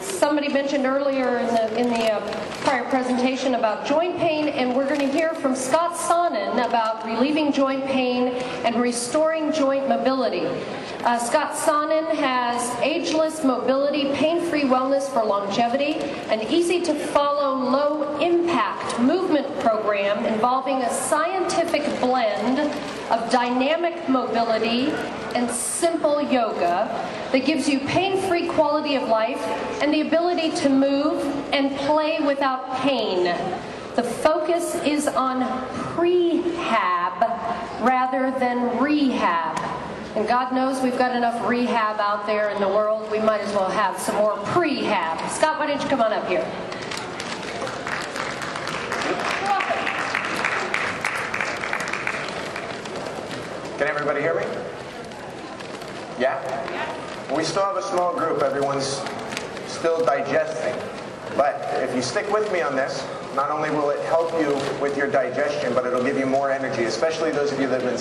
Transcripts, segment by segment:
Somebody mentioned earlier in the prior presentation about joint pain, and we're going to hear from Scott Sonnon about relieving joint pain and restoring joint mobility. Scott Sonnon has Ageless Mobility Pain-Free Wellness for Longevity, an easy-to-follow, low-impact movement program involving a scientific blend of dynamic mobility and simple yoga that gives you pain-free quality of life and the ability to move and play without pain. The focus is on prehab rather than rehab. And God knows we've got enough rehab out there in the world. We might as well have some more prehab. Scott, why don't you come on up here? You're welcome. Can everybody hear me? Yeah? Well, we still have a small group. Everyone's still digesting. But if you stick with me on this, not only will it help you with your digestion, but it'll give you more energy, especially those of you that have been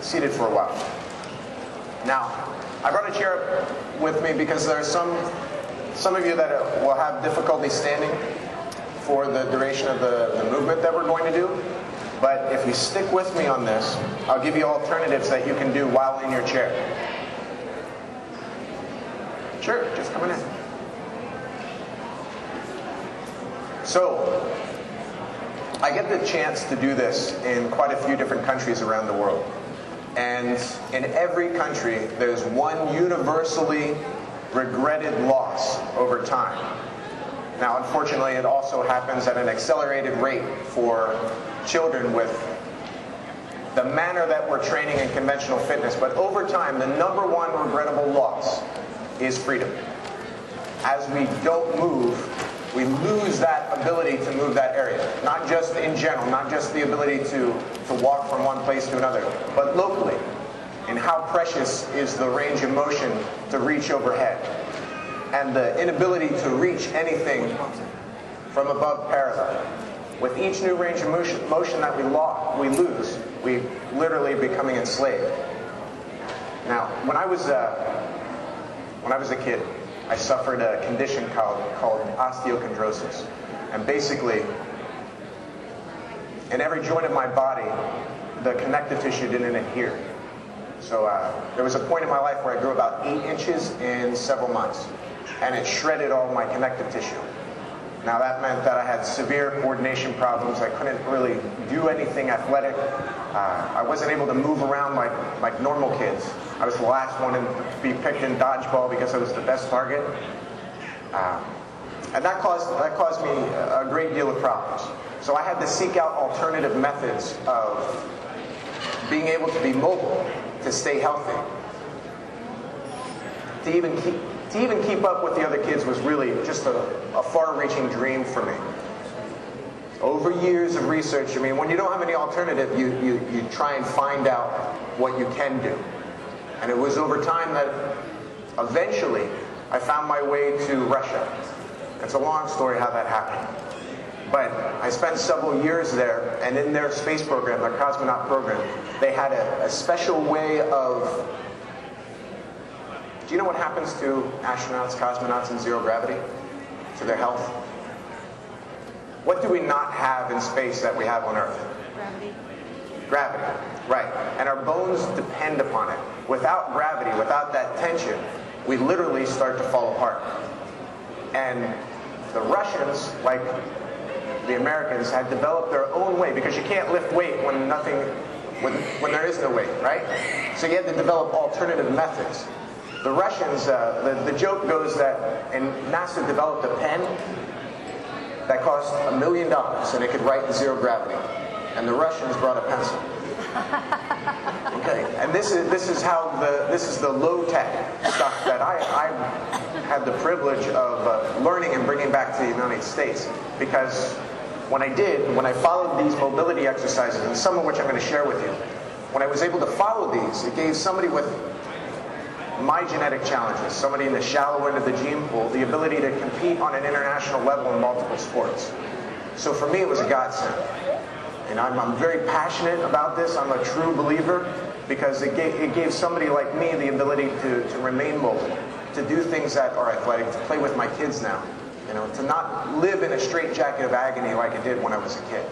seated for a while. Now, I brought a chair with me because there are some of you that will have difficulty standing for the duration of the movement that we're going to do. But if you stick with me on this, I'll give you alternatives that you can do while in your chair. Sure, just coming in. So, I get the chance to do this in quite a few different countries around the world. And in every country, there's one universally regretted loss over time. Now, unfortunately, it also happens at an accelerated rate for children with the manner that we're training in conventional fitness. But over time, the number one regrettable loss is freedom. As we don't move, we lose that ability to move that area. Not just in general, not just the ability to walk from one place to another, but locally. And how precious is the range of motion to reach overhead. And the inability to reach anything from above parallel. With each new range of motion that we lose, we literally becoming enslaved. Now, when I was a kid, I suffered a condition called osteochondrosis. And basically, in every joint of my body, the connective tissue didn't adhere. So there was a point in my life where I grew about 8 inches in several months. And it shredded all my connective tissue. Now that meant that I had severe coordination problems. I couldn't really do anything athletic. I wasn't able to move around like normal kids. I was the last one to be picked in dodgeball because I was the best target. And that caused me a great deal of problems. So I had to seek out alternative methods of being able to be mobile, to stay healthy. To even keep up with the other kids was really just a far-reaching dream for me. Over years of research, I mean, when you don't have any alternative, you try and find out what you can do. And it was over time that eventually I found my way to Russia. It's a long story how that happened. But I spent several years there, and in their space program, their cosmonaut program, they had a special way of... Do you know what happens to astronauts, cosmonauts in zero gravity? To their health? What do we not have in space that we have on Earth? Gravity. Gravity, right. And our bones depend upon it. Without gravity, without that tension, we literally start to fall apart. And the Russians, like the Americans, had developed their own way, because you can't lift weight when there is no weight, right? So you had to develop alternative methods. The Russians, the joke goes that NASA developed a pen that cost $1 million and it could write in zero gravity. And the Russians brought a pencil. Okay, and this is the low-tech stuff that I had the privilege of learning and bringing back to the United States. Because when I followed these mobility exercises, and some of which I'm going to share with you, when I was able to follow these, it gave somebody with my genetic challenges, somebody in the shallow end of the gene pool, the ability to compete on an international level in multiple sports. So for me, it was a godsend. And I'm very passionate about this. I'm a true believer because it gave somebody like me the ability to remain mobile. to do things that are athletic, to play with my kids now. You know, to not live in a straitjacket of agony like I did when I was a kid.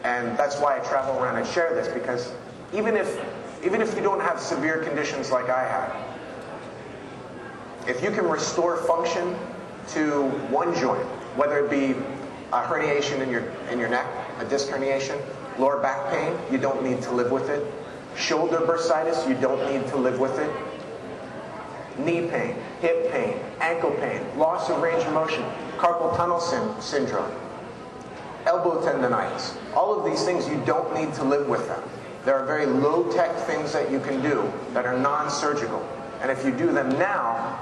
And that's why I travel around and share this, because even if you don't have severe conditions like I have, if you can restore function to one joint, whether it be a herniation in your neck, a disc herniation, lower back pain, you don't need to live with it. Shoulder bursitis, you don't need to live with it. Knee pain, hip pain, ankle pain, loss of range of motion, carpal tunnel syndrome, elbow tendonitis. All of these things, you don't need to live with them. There are very low-tech things that you can do that are non-surgical. And if you do them now,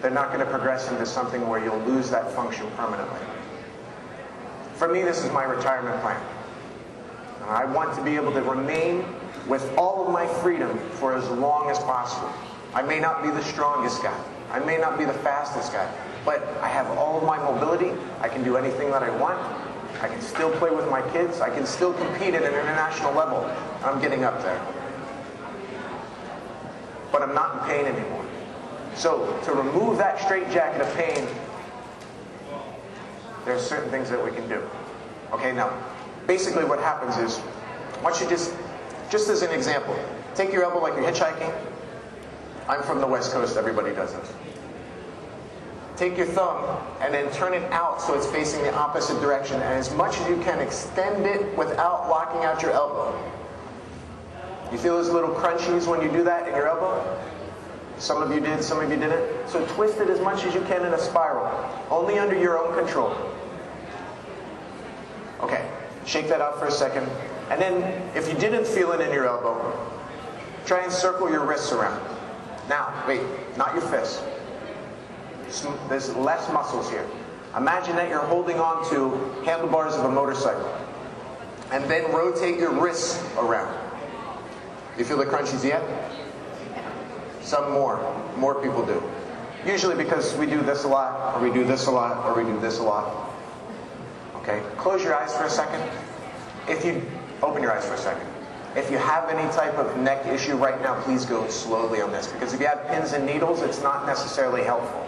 they're not going to progress into something where you'll lose that function permanently. For me, this is my retirement plan. I want to be able to remain with all of my freedom for as long as possible. I may not be the strongest guy. I may not be the fastest guy. But I have all of my mobility. I can do anything that I want. I can still play with my kids. I can still compete at an international level. I'm getting up there. But I'm not in pain anymore. So to remove that straitjacket of pain, there's certain things that we can do. Okay, now, basically what happens is, once you just as an example, take your elbow like you're hitchhiking. I'm from the West Coast, everybody does this. Take your thumb and then turn it out so it's facing the opposite direction, and as much as you can, extend it without locking out your elbow. You feel those little crunchies when you do that in your elbow? Some of you did, some of you didn't. So twist it as much as you can in a spiral, only under your own control. Okay, shake that out for a second. And then, if you didn't feel it in your elbow, try and circle your wrists around. Now, wait, not your fists. There's less muscles here. Imagine that you're holding on to handlebars of a motorcycle. And then rotate your wrists around. You feel the crunchies yet? Some more people do. Usually because we do this a lot, or we do this a lot, or we do this a lot. Okay, close your eyes for a second. Open your eyes for a second. If you have any type of neck issue right now, please go slowly on this, because if you have pins and needles, it's not necessarily helpful.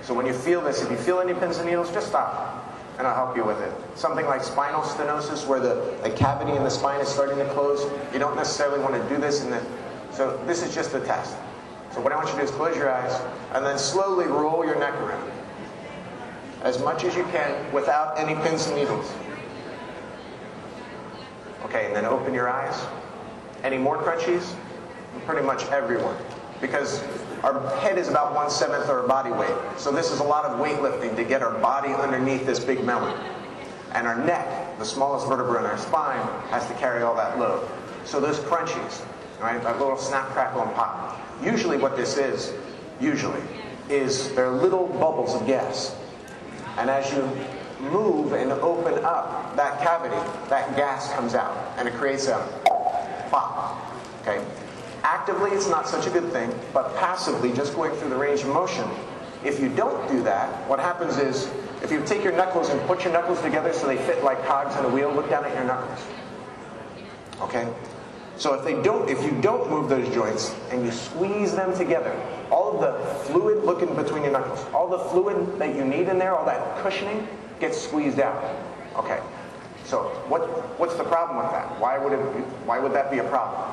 So when you feel this, if you feel any pins and needles, just stop, and I'll help you with it. Something like spinal stenosis, where the cavity in the spine is starting to close, you don't necessarily want to do this, so this is just a test. So what I want you to do is close your eyes, and then slowly roll your neck around, as much as you can, without any pins and needles. Okay, and then open your eyes. Any more crunchies? Pretty much everyone. Because our head is about 1/7 of our body weight. So this is a lot of weightlifting to get our body underneath this big melon. And our neck, the smallest vertebra in our spine, has to carry all that load. So those crunchies, right, that little snap, crackle, and pop. Usually what this is they're little bubbles of gas. And as you move and open up that cavity, that gas comes out, and it creates a pop. Okay? Actively, it's not such a good thing, but passively, just going through the range of motion, if you don't do that, what happens is, if you take your knuckles and put your knuckles together so they fit like cogs in a wheel, look down at your knuckles. Okay? So if you don't move those joints and you squeeze them together, all of the fluid, look in between your knuckles, all the fluid that you need in there, all that cushioning, gets squeezed out. Okay, so what's the problem with that? Why would that be a problem?